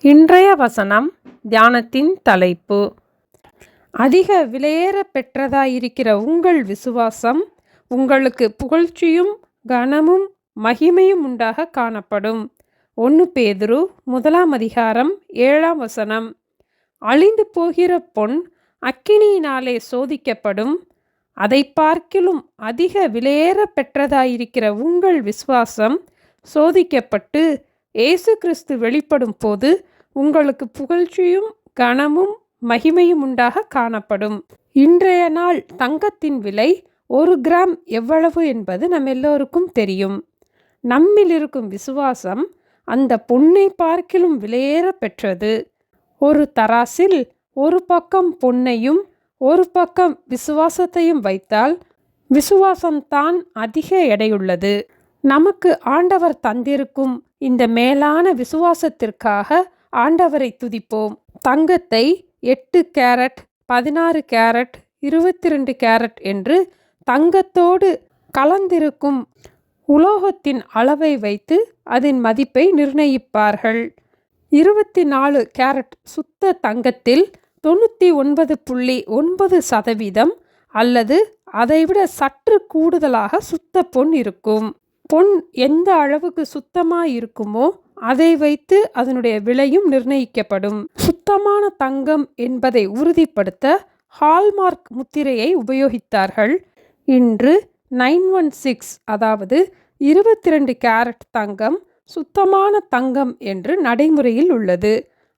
இன்றைய வசனம் தியானத்தின் தலைப்பு: அதிக விலையேற பெற்றதாயிருக்கிற உங்கள் விசுவாசம் உங்களுக்கு புகழ்ச்சியும் கனமும் மகிமையும் உண்டாக காணப்படும். 1 பேதுரு 1 அழிந்து போகிற பொன் அக்கினியினாலே சோதிக்கப்படும். அதை பார்க்கிலும் அதிக விலையேற பெற்றதாயிருக்கிற உங்கள் விசுவாசம் சோதிக்கப்பட்டு இயேசு கிறிஸ்து வெளிப்படும் போது உங்களுக்கு புகழ்ச்சியும் கனமும் மகிமையும் உண்டாக காணப்படும். இன்றைய நாள் தங்கத்தின் விலை 1 கிராம் எவ்வளவு என்பது நம் எல்லோருக்கும் தெரியும். நம்மில் இருக்கும் விசுவாசம் அந்த பொன்னை பார்க்கிலும் விலையேற பெற்றது. ஒரு தராசில் ஒரு பக்கம் பொன்னையும் ஒரு பக்கம் விசுவாசத்தையும் வைத்தால் விசுவாசம்தான் அதிக எடையுள்ளது. நமக்கு ஆண்டவர் தந்திருக்கும் இந்த மேலான விசுவாசத்திற்காக ஆண்டவரை துதிப்போம். தங்கத்தை 8 கேரட், 16 கேரட், 22 கேரட் என்று தங்கத்தோடு கலந்திருக்கும் உலோகத்தின் அளவை வைத்து அதன் மதிப்பை நிர்ணயிப்பார்கள். 24 கேரட் சுத்த தங்கத்தில் 99.9% அல்லது அதைவிட சற்று கூடுதலாக சுத்த பொன் இருக்கும். பொன் எந்த அளவுக்கு சுத்தமாக இருக்குமோ அதை வைத்து அதனுடைய விலையும் நிர்ணயிக்கப்படும். சுத்தமான தங்கம் என்பதை உறுதிப்படுத்த ஹால்மார்க் முத்திரையை உபயோகித்தார்கள். இன்று 916 அதாவது 22 கேரட் தங்கம் சுத்தமான தங்கம் என்று நடைமுறையில் உள்ளது.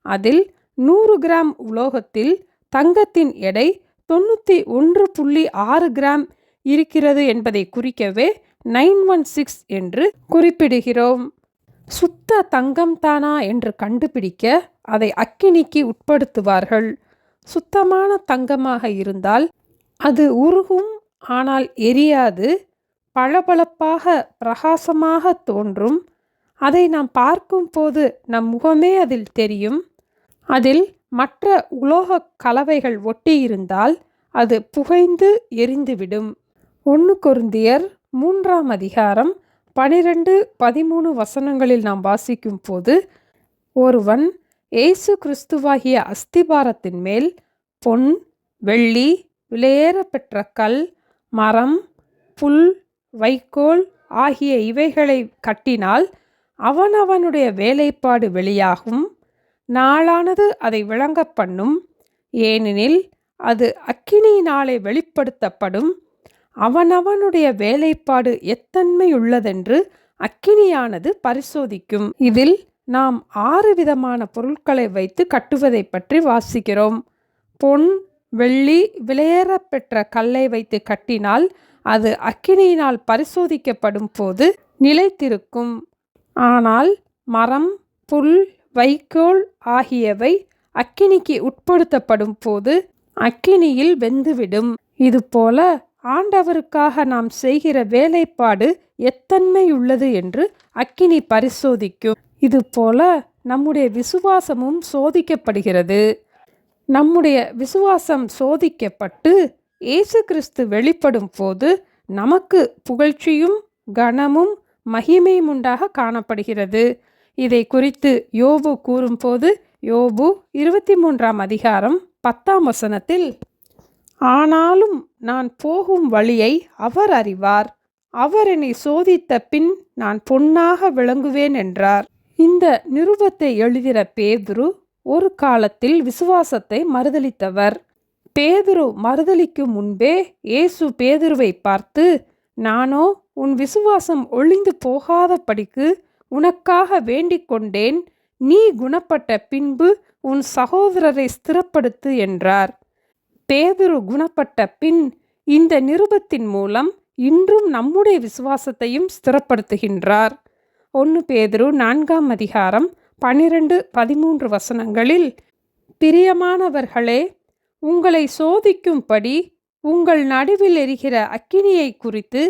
அதில் 100 கிராம் உலோகத்தில் தங்கத்தின் எடை 91.6 கிராம் இருக்கிறது என்பதை குறிக்கவே 916 என்று குறிப்பிடுகிறோம். சுத்த தங்கம் தானா என்று கண்டுபிடிக்க அதை அக்கினிக்கு உட்படுத்துவார்கள். சுத்தமான தங்கமாக இருந்தால் அது உருகும், ஆனால் எரியாது, பளபளப்பாக பிரகாசமாக தோன்றும். அதை நாம் பார்க்கும் போது நம் முகமே அதில் தெரியும். அதில் மற்ற உலோக கலவைகள் ஒட்டியிருந்தால் அது புகைந்து எரிந்துவிடும். 1 கொரிந்தியர் 3:12-13 நாம் வாசிக்கும் போது, ஒருவன் இயேசு கிறிஸ்துவாகிய அஸ்திபாரத்தின் மேல் பொன், வெள்ளி, விலையேற பெற்ற கல், மரம், புல், வைக்கோல் ஆகிய இவைகளை கட்டினால் அவனவனுடைய வேலைப்பாடு வெளியாகும். நாளானது அதை விளங்க பண்ணும். ஏனெனில் அது அக்கினியினாலே வெளிப்படுத்தப்படும். அவனவனுடைய வேலைப்பாடு எத்தன்மையுள்ளதென்று அக்கினியானது பரிசோதிக்கும். இதில் நாம் 6 விதமான பொருட்களை வைத்து கட்டுவதை பற்றி வாசிக்கிறோம். பொன், வெள்ளி, விலையேற பெற்ற கல்லை வைத்து கட்டினால் அது அக்கினியினால் பரிசோதிக்கப்படும் போது நிலைத்திருக்கும். ஆனால் மரம், புல், வைக்கோல் ஆகியவை அக்கினிக்கு உட்படுத்தப்படும் போது அக்கினியில் வெந்துவிடும். இதுபோல ஆண்டவருக்காக நாம் செய்கிற வேலைப்பாடு எத்தன்மையுள்ளது என்று அக்கினி பரிசோதிக்கும். இதுபோல நம்முடைய விசுவாசமும் சோதிக்கப்படுகிறது. நம்முடைய விசுவாசம் சோதிக்கப்பட்டு இயேசு கிறிஸ்து வெளிப்படும் போது நமக்கு புகழ்ச்சியும் கனமும் மகிமையும் உண்டாக காணப்படுகிறது. இதை குறித்து யோபு கூறும்போது, யோபு 23:10 ஆனாலும் நான் போகும் வழியை அவர் அறிவார், அவர் என்னை சோதித்த பின் நான் பொன்னாக விளங்குவேன் என்றார். இந்த நிருபத்தை எழுதின பேதுரு ஒரு காலத்தில் விசுவாசத்தை மறுதலித்தவர். பேதுரு மறுதலிக்கும் முன்பே இயேசு பேதுருவை பார்த்து, நானோ உன் விசுவாசம் ஒழிந்து போகாதபடிக்கு உனக்காக வேண்டிக் கொண்டேன், நீ குணப்பட்ட பின்பு உன் சகோதரரை ஸ்திரப்படுத்து என்றார். பேதுரு குணப்பட்ட பின் இந்த நிருபத்தின் மூலம் இன்றும் நம்முடைய விசுவாசத்தையும் ஸ்திரப்படுத்துகின்றார். 1 பேதுரு 4:12-13 பிரியமானவர்களே, உங்களை சோதிக்கும்படி உங்கள் நடுவில் எரிகிற அக்கினியை குறித்து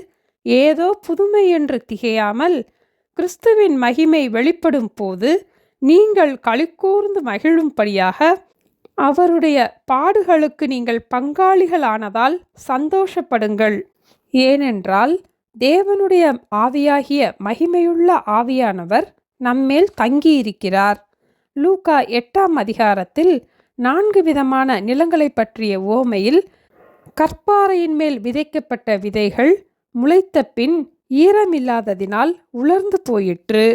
ஏதோ புதுமை என்று திகையாமல் கிறிஸ்துவின் மகிமை வெளிப்படும் போது நீங்கள் களிகூர்ந்து மகிழும்படியாக அவருடைய பாடுகளுக்கு நீங்கள் பங்காளிகளானதால் சந்தோஷப்படுங்கள். ஏனென்றால் தேவனுடைய ஆவியாகிய மகிமையுள்ள ஆவியானவர் நம்மேல் தங்கியிருக்கிறார். லூக்கா 8ஆம் அதிகாரத்தில் 4 விதமான நிலங்களை பற்றிய உவமையில் கற்பாறையின் மேல் விதைக்கப்பட்ட விதைகள் முளைத்த பின் ஈரமில்லாததினால் உலர்ந்து போயிற்று.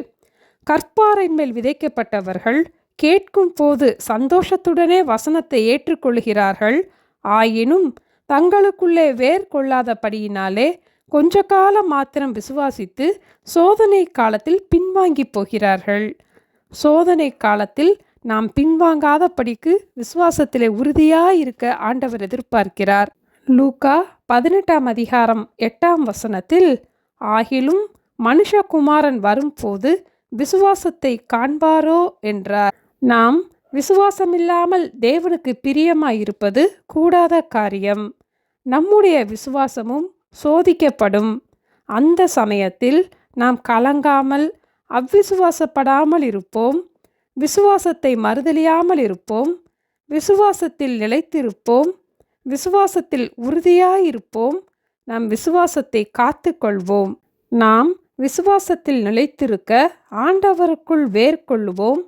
கற்பாறையின் மேல் விதைக்கப்பட்டவர்கள் கேட்கும் போது சந்தோஷத்துடனே வசனத்தை ஏற்றுக்கொள்கிறார்கள். ஆயினும் தங்களுக்குள்ளே வேர் கொள்ளாதபடியினாலே கொஞ்ச காலம் மாத்திரம் விசுவாசித்து சோதனை காலத்தில் பின்வாங்கி போகிறார்கள். சோதனை காலத்தில் நாம் பின்வாங்காதபடிக்கு விசுவாசத்திலே உறுதியாயிருக்க ஆண்டவர் எதிர்பார்க்கிறார். லூக்கா 18ஆம் அதிகாரம் 8ஆம் வசனத்தில், ஆகிலும் மனுஷகுமாரன் வரும்போது விசுவாசத்தை காண்பாரோ என்றார். நாம் விசுவாசமில்லாமல் தேவனுக்கு பிரியமாயிருப்பது கூடாத காரியம். நம்முடைய விசுவாசமும் சோதிக்கப்படும். அந்த சமயத்தில் நாம் கலங்காமல் அவ்விசுவாசப்படாமல் இருப்போம். விசுவாசத்தை மறுதலியாமல் இருப்போம். விசுவாசத்தில் நிலைத்திருப்போம். விசுவாசத்தில் உறுதியாயிருப்போம். நம் விசுவாசத்தை காத்து கொள்வோம். நாம் விசுவாசத்தில் நிலைத்திருக்க ஆண்டவருக்குள் வேர் கொள்ளுவோம்.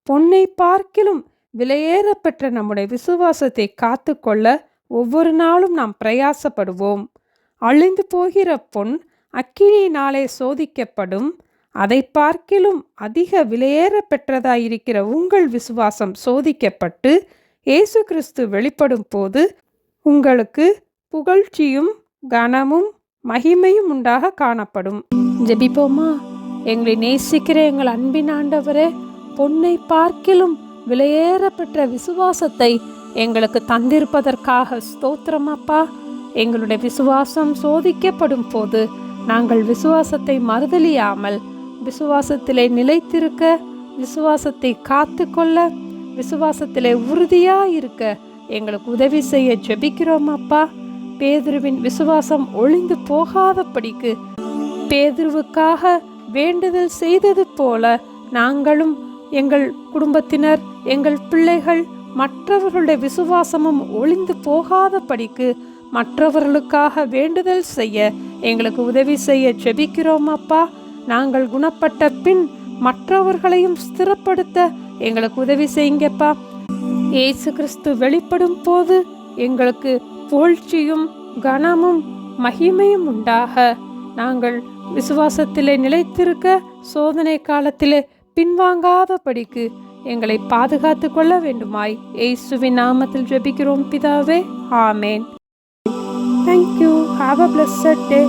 பொன்னை பார்க்கிலும் விலையேறப்பெற்ற நம்முடைய விசுவாசத்தை காத்து கொள்ள ஒவ்வொரு நாளும் நாம் பிரயாசப்படுவோம். அழிந்து போகிற பொன் அக்கினியினாலே சோதிக்கப்படும். அதை பார்க்கிலும் அதிக விலையேற பெற்றதாயிருக்கிற உங்கள் விசுவாசம் சோதிக்கப்பட்டு இயேசு கிறிஸ்து வெளிப்படும் போது உங்களுக்கு புகழ்ச்சியும் கனமும் மகிமையும் உண்டாக காணப்படும். ஜெபிப்போமா? எங்களை நேசிக்கிற எங்கள் அன்பின் ஆண்டவரே, பொன்னை பார்க்கிலும் விலையேற பெற்ற விசுவாசத்தை எங்களுக்கு தந்திருப்பதற்காக ஸ்தோத்திரம் அப்பா. எங்களுடைய விசுவாசம் சோதிக்கப்படும் போது நாங்கள் விசுவாசத்தை மறுதலியாமல் விசுவாசத்திலே நிலைத்திருக்க, விசுவாசத்தை காத்து கொள்ள, விசுவாசத்திலே உறுதியாயிருக்க எங்களுக்கு உதவி செய்ய ஜெபிக்கிறோம் அப்பா. பேதுருவின் விசுவாசம் ஒளிந்து போகாதபடிக்கு பேதுருவுக்காக வேண்டுதல் செய்தது போல நாங்களும் எங்கள் குடும்பத்தினர், எங்கள் பிள்ளைகள், மற்றவர்களுடைய விசுவாசமும் ஒளிந்து போகாதபடிக்கு மற்றவர்களுக்காக வேண்டுதல் செய்ய எங்களுக்கு உதவி செய்ய ஜெபிக்கிறோம் அப்பா. நாங்கள் குணப்பட்ட பின் மற்றவர்களையும் ஸ்திரப்படுத்த எங்களுக்கு உதவி செய்யுங்கப்பா. இயேசு கிறிஸ்து வெளிப்படும் போது எங்களுக்கு புகழ்ச்சியும் கனமும் மகிமையும் உண்டாக நாங்கள் விசுவாசத்திலே நிலைத்திருக்க, சோதனை காலத்திலே பின்வாங்காதபடிக்கு எங்களை பாதுகாத்து கொள்ள வேண்டுமாய் இயேசுவின் நாமத்தில் ஜெபிக்கிறோம் பிதாவே. ஆமேன். Thank you. Have a blessed day.